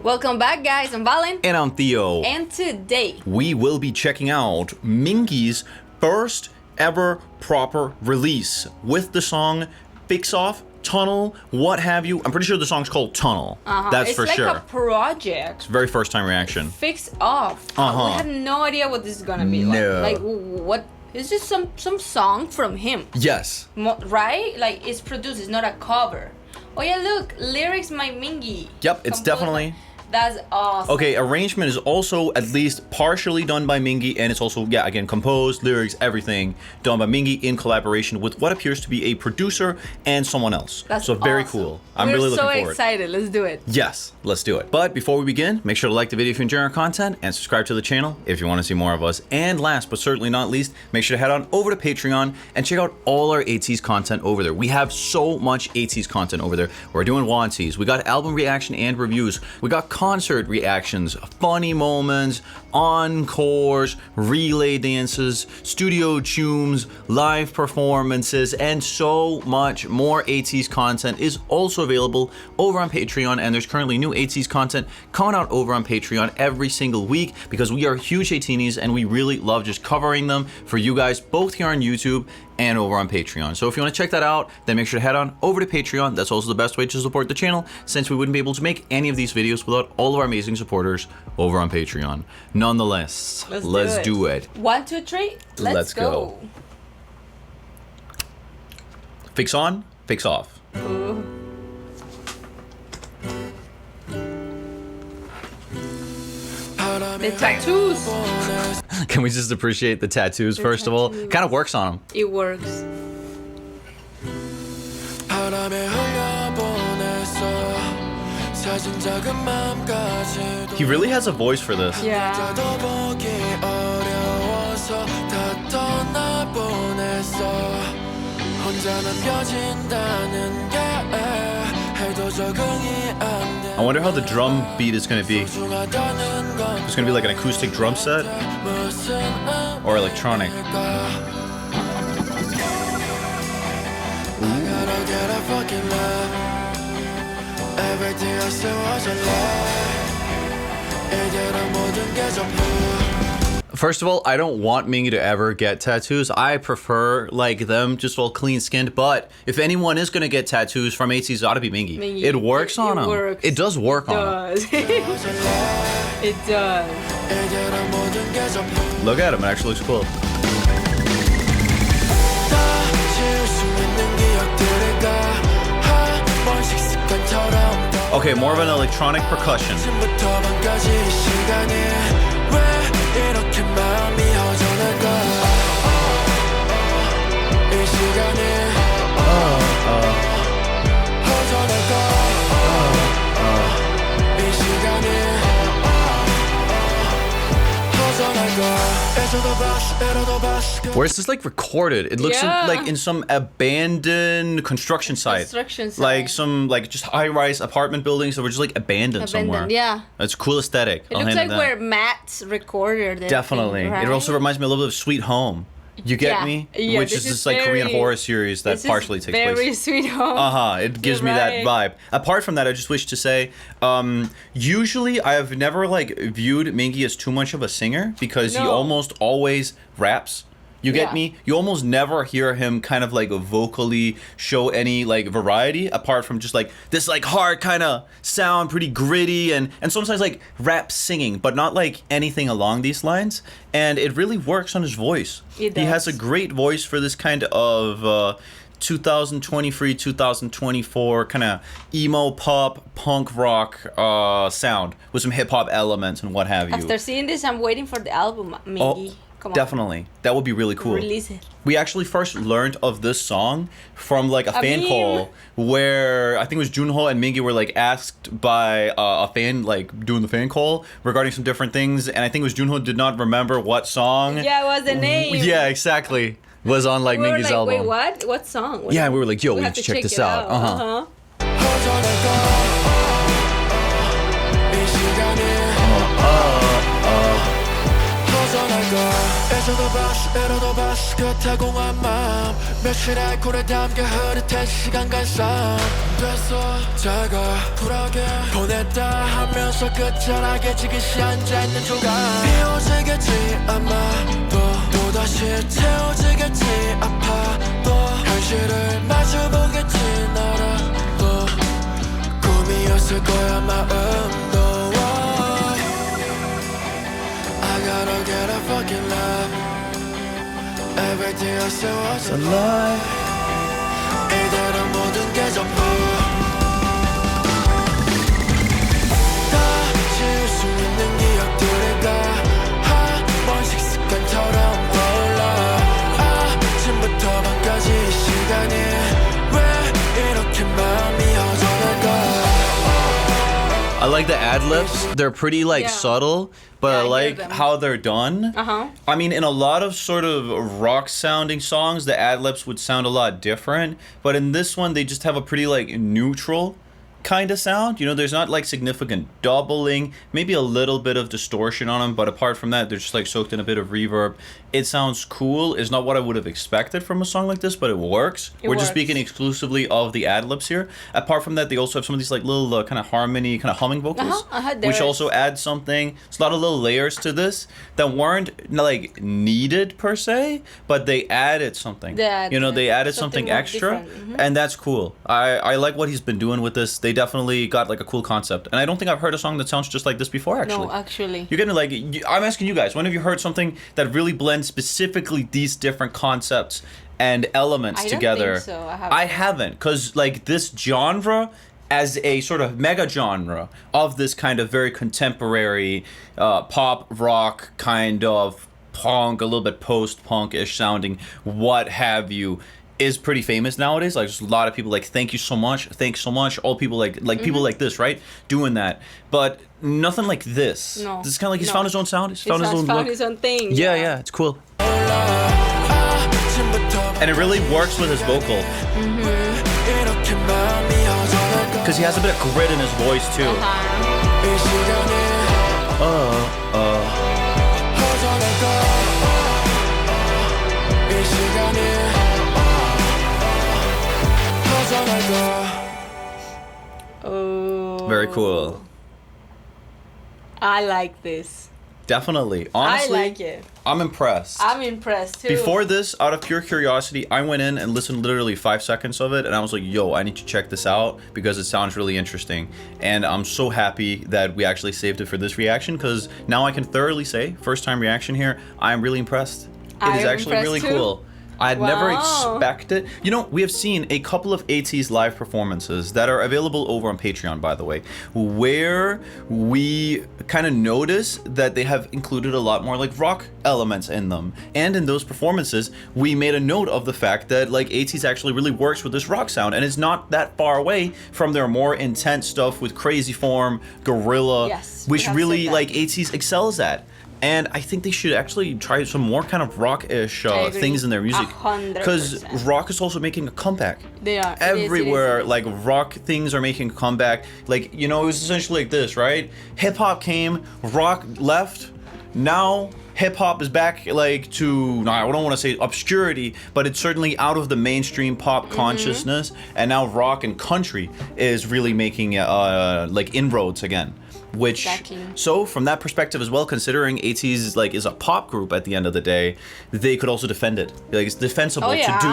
Welcome back, guys. I'm Valen. And I'm Theo. And today we will be checking out Mingi's first ever proper release with the song Fix Off, Tunnel, what have you. I'm pretty sure the song's called Tunnel. That's for sure. It's like a project. Very first time reaction. Fix Off. We have no idea what this is gonna be like. Like, what? Is this some song from him? Yes. Right? Like, it's produced. It's not a cover. Oh yeah, look, lyrics by Mingi. Yep, it's definitely. That's awesome. Okay, arrangement is also at least partially done by Mingi, and it's also, yeah, again, composed, lyrics, everything done by Mingi in collaboration with what appears to be a producer and someone else. That's so very awesome. cool. I'm really looking forward. We're so excited. Let's do it. Yes, let's do it. But before we begin, make sure to like the video if you enjoy our content and subscribe to the channel if you want to see more of us. And last but certainly not least, make sure to head on over to Patreon and check out all our ATEEZ content over there. We have so much ATEEZ content over there. We're doing wanties. We got album reaction and reviews. We got concert reactions, funny moments, encores, relay dances, studio tunes, live performances, and so much more ATEEZ content is also available over on Patreon. And there's currently new ATEEZ content coming out over on Patreon every single week because we are huge ATEEZ and we really love just covering them for you guys both here on YouTube and over on Patreon. So if you want to check that out, then make sure to head on over to Patreon. That's also the best way to support the channel, since we wouldn't be able to make any of these videos without all of our amazing supporters over on Patreon. Nonetheless, let's do it. 1, 2, 3, let's go. Fix on, fix off. Ooh. The tattoos. Can we just appreciate the tattoos first of all? Kind of works on them. It works. He really has a voice for this. Yeah. I wonder how the drum beat is going to be. It's going to be like an acoustic drum set or electronic. First of all, I don't want Mingi to ever get tattoos. I prefer like them just all clean skinned. But if anyone is gonna get tattoos from ATEEZ, it ought to be Mingi. It works on him. It does work on him. It does. Look at him. It actually looks cool. Okay, more of an electronic percussion. Where is this like recorded? It looks like in some abandoned construction site. Like some like just high-rise apartment buildings that were just like abandoned somewhere. Yeah. It's a cool aesthetic. It looks like where Matt's recorded it. Definitely. Thing, right? It also reminds me a little bit of Sweet Home. You get me? Yeah, which is this like Korean horror series that partially takes place. Very Sweet Home. It gives me that vibe. Apart from that, I just wish to say, usually I have never like viewed Mingi as too much of a singer because he almost always raps. You get me? You almost never hear him kind of like vocally show any like variety apart from just like this like hard kind of sound, pretty gritty and sometimes like rap singing, but not like anything along these lines. And it really works on his voice. He has a great voice for this kind of 2023, 2024 kind of emo pop, punk rock sound with some hip hop elements and what have you. After seeing this, I'm waiting for the album, Mingi. Come on. Definitely. That would be really cool. Release it. We actually first learned of this song from like a fan call where I think it was Junho and Mingi were like asked by a fan like doing the fan call regarding some different things, and I think it was Junho did not remember what song. Yeah, it was the name. Yeah, exactly. Was on like Mingi's album. Wait, what? What song? Yeah, we were like, yo, we have to check this out. 에러도 봤어 끝에 공한 마음 며칠의 꿀에 담겨 흐릿한 시간 갈상 됐어 자가 쿨하게 보냈다 하면서 끝자락에 지그시 앉아있는 조각 이어지겠지 아마 또다시 채워지겠지 아파도 현실을 마주보겠지 나라도 꿈이었을 거야 마음도 I gotta get a fucking love Everything I said was a lie 이대로 모든 게 전부 다 지울 수 있는 기억들이 다 한 번씩 습관처럼 떠올라 아침부터 밤까지 이 시간이 왜 이렇게 마음이 허전할까 I like the ad-libs. They're pretty like subtle, but I like them. how they're done. I mean, in a lot of sort of rock sounding songs, the ad-libs would sound a lot different, but in this one they just have a pretty like neutral kind of sound. You know, there's not like significant doubling, maybe a little bit of distortion on them, but apart from that, they're just like soaked in a bit of reverb. It sounds cool. It's not what I would have expected from a song like this, but it works. We're just speaking exclusively of the ad-libs here. Apart from that, they also have some of these like little kind of harmony, kind of humming vocals, which also add something. It's a lot of little layers to this that weren't like needed per se, but they added something. You know, they added something extra, and that's cool. I like what he's been doing with this. They definitely got like a cool concept, and I don't think I've heard a song that sounds just like this before. Actually, no, actually, you're getting like I'm asking you guys, when have you heard something that really blends specifically these different concepts and elements together? Think so. I haven't, because like this genre as a sort of mega genre of this kind of very contemporary pop rock kind of punk, a little bit post-punk-ish sounding, what have you, is pretty famous nowadays. Like there's a lot of people like thanks so much, all people like people like this, right, doing that, but nothing like this. No, this is kind of like he's found his own sound, he's found his own thing. Yeah, it's cool, and it really works with his vocal because he has a bit of grit in his voice too. Oh, very cool. I like this. Definitely. Honestly, I like it. I'm impressed. I'm impressed too. Before this, out of pure curiosity, I went in and listened literally 5 seconds of it, and I was like, yo, I need to check this out because it sounds really interesting. And I'm so happy that we actually saved it for this reaction, because now I can thoroughly say, first time reaction here, I'm really impressed. It is actually really cool. I had never expected. You know, we have seen a couple of ATEEZ live performances that are available over on Patreon, by the way, where we kind of notice that they have included a lot more like rock elements in them. And in those performances, we made a note of the fact that like ATEEZ actually really works with this rock sound, and it's not that far away from their more intense stuff with Crazy Form, Gorilla, which really like ATEEZ excels at. And I think they should actually try some more kind of rock-ish things in their music, because rock is also making a comeback. They are everywhere. Like rock things are making a comeback. Like, you know, it was essentially like this, right? Hip hop came, rock left. Now hip hop is back, like to, I don't want to say obscurity, but it's certainly out of the mainstream pop consciousness. And now rock and country is really making like inroads again. Which, so from that perspective as well, considering ATEEZ like is a pop group at the end of the day, they could also defend it. Like it's defensible to do.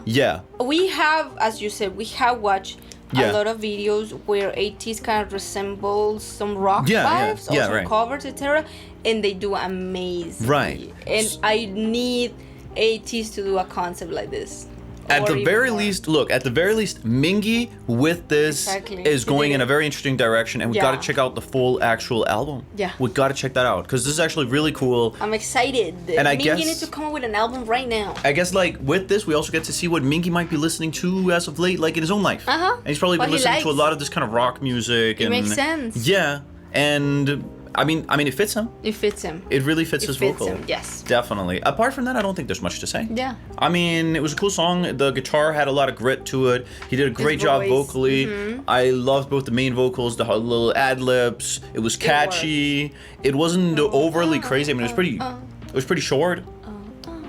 Yeah. We have, as you said, we have watched a lot of videos where ATEEZ kind of resembles some rock vibes or some covers, etc. And they do amazing. Right. And I need ATEEZ to do a concept like this. At the very least, look, at the very least, Mingi with this is going in a very interesting direction, and we got to check out the full actual album. Yeah. We got to check that out, because this is actually really cool. I'm excited. And I guess Mingi needs to come up with an album right now. I guess, like, with this, we also get to see what Mingi might be listening to as of late, like, in his own life. And he's probably been listening to a lot of this kind of rock music. It makes sense. Yeah. And I mean, it fits him. It fits him. It really fits his vocal. Him, yes. Definitely. Apart from that, I don't think there's much to say. Yeah. I mean, it was a cool song. The guitar had a lot of grit to it. He did a great job vocally. I loved both the main vocals, the little ad-libs. It was catchy. It wasn't overly crazy. I mean, it was pretty short.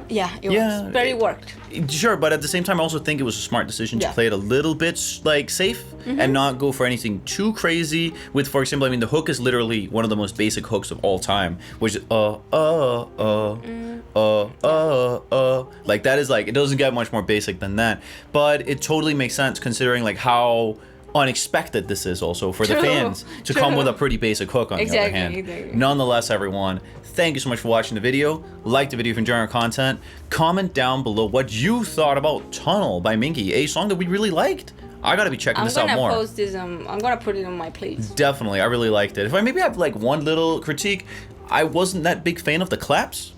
Yeah, it was very worked. Sure, but at the same time, I also think it was a smart decision to play it a little bit like safe and not go for anything too crazy. With, for example, I mean, the hook is literally one of the most basic hooks of all time, which is like that is like, it doesn't get much more basic than that, but it totally makes sense considering like how unexpected this is also for the fans to come with a pretty basic hook on the other hand. Exactly. Nonetheless, everyone, thank you so much for watching the video. Like the video if you're enjoying our content. Comment down below what you thought about Tunnel by Mingi, a song that we really liked. I gotta be checking this out more. I'm gonna post this. I'm gonna put it on my playlist. Definitely, I really liked it. If I maybe have like one little critique, I wasn't that big fan of the claps.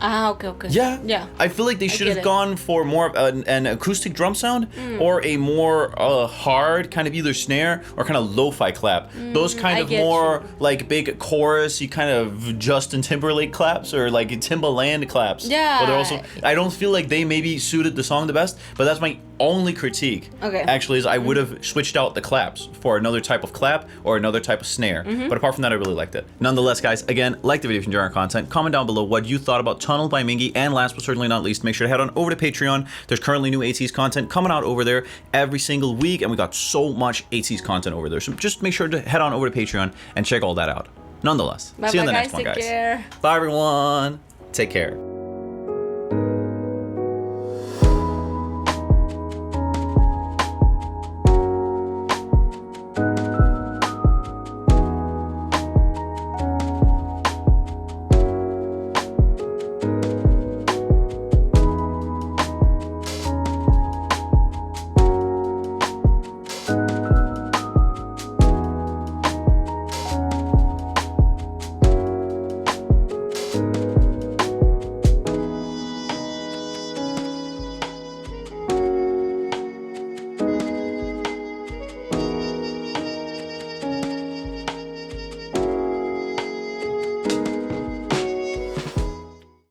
Ah, okay. Yeah. I feel like they should have gone for more of an acoustic drum sound or a more hard kind of either snare or kind of lo-fi clap. Those kind of more like big chorus, you kind of Justin Timberlake claps or like Timbaland claps. Yeah. But they're also, I don't feel like they maybe suited the song the best, but that's my only critique. Okay. Actually, is I would have switched out the claps for another type of clap or another type of snare. But apart from that, I really liked it. Nonetheless, guys, again, like the video if you enjoy our content. Comment down below what you thought about Tunnel by Mingi, and last but certainly not least, make sure to head on over to Patreon. There's currently new ATEEZ content coming out over there every single week, and we got so much ATEEZ content over there. So just make sure to head on over to Patreon and check all that out. Nonetheless, see you in the next one, guys. Take care. Bye, everyone. Take care.